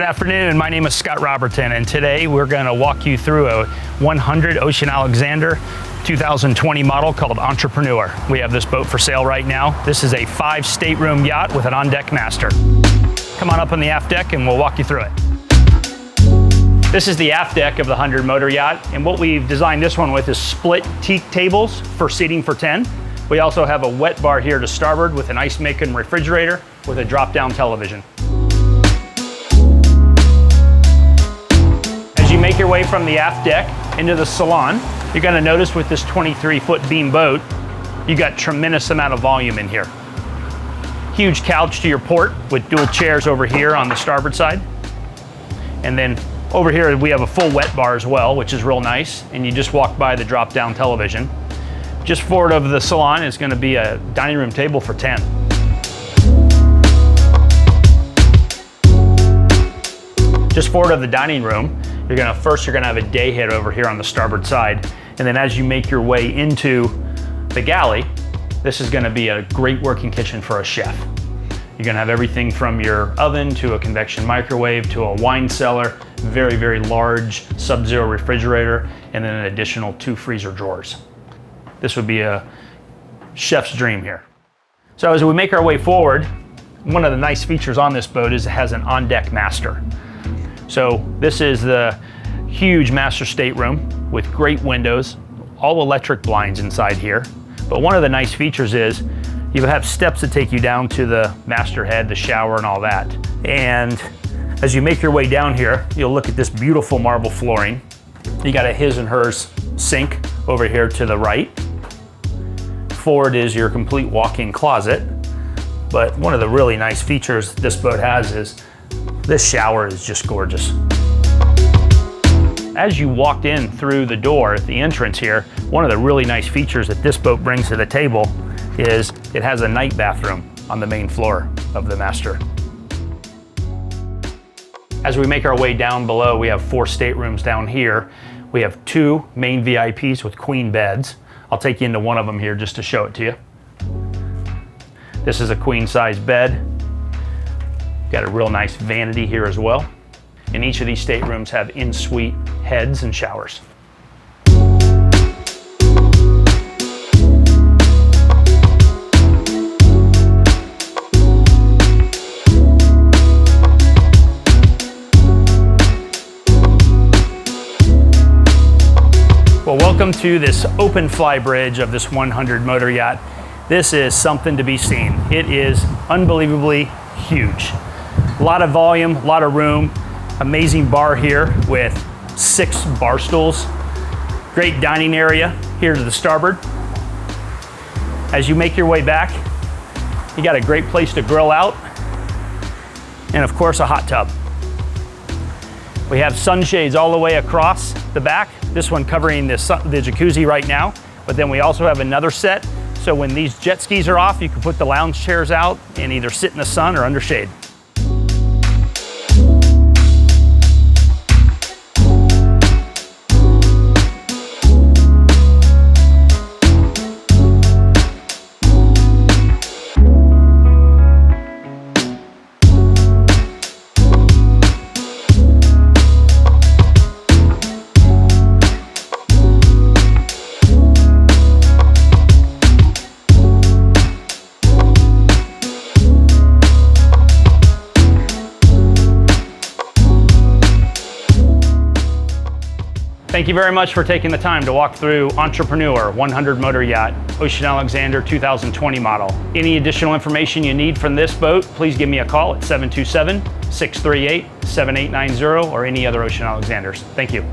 afternoon. My name is Scott Robertson, and today we're going to walk you through a 100 Ocean Alexander 2020 model called Entrepreneur. We have this boat for sale right now. This is a 5-stateroom yacht with an on-deck master. Come on up on the aft deck and we'll walk you through it. This is the aft deck of the 100 motor yacht, and what we've designed this one with is split teak tables for seating for 10. We also have a wet bar here to starboard with an ice-making refrigerator with a drop-down television. As you make your way from the aft deck into the salon, you're going to notice with this 23-foot beam boat, you got tremendous amount of volume in here. Huge couch to your port with dual chairs over here on the starboard side. And then over here we have a full wet bar as well, which is real nice. And you just walk by the drop-down television. Just forward of the salon is going to be a dining room table for 10. Just forward of the dining room, you're gonna have a day head over here on the starboard side. And then as you make your way into the galley, this is gonna be a great working kitchen for a chef. You're gonna have everything from your oven to a convection microwave to a wine cellar, very, very large sub-zero refrigerator, and then an additional 2 freezer drawers. This would be a chef's dream here. So as we make our way forward, one of the nice features on this boat is it has an on-deck master. So this is the huge master stateroom with great windows, all electric blinds inside here. But one of the nice features is you have steps that take you down to the master head, the shower, and all that. And as you make your way down here, you'll look at this beautiful marble flooring. You got a his and hers sink over here to the right. Forward is your complete walk-in closet. But one of the really nice features this boat has is this shower is just gorgeous. As you walked in through the door at the entrance here, one of the really nice features that this boat brings to the table is it has a night bathroom on the main floor of the master. As we make our way down below, we have 4 staterooms down here. We have 2 main VIPs with queen beds. I'll take you into one of them here just to show it to you. This is a queen size bed. Got a real nice vanity here as well. And each of these staterooms have in-suite heads and showers. Well, welcome to this open flybridge of this 100 motor yacht. This is something to be seen. It is unbelievably huge. A lot of volume, a lot of room, amazing bar here with 6 bar stools. Great dining area here to the starboard. As you make your way back, you got a great place to grill out, and of course a hot tub. We have sunshades all the way across the back, this one covering the jacuzzi right now, but then we also have another set, so when these jet skis are off, you can put the lounge chairs out and either sit in the sun or under shade. Thank you very much for taking the time to walk through Entrepreneur 100 motor yacht, Ocean Alexander 2020 model. Any additional information you need from this boat, please give me a call at 727-638-7890 or any other Ocean Alexanders. Thank you.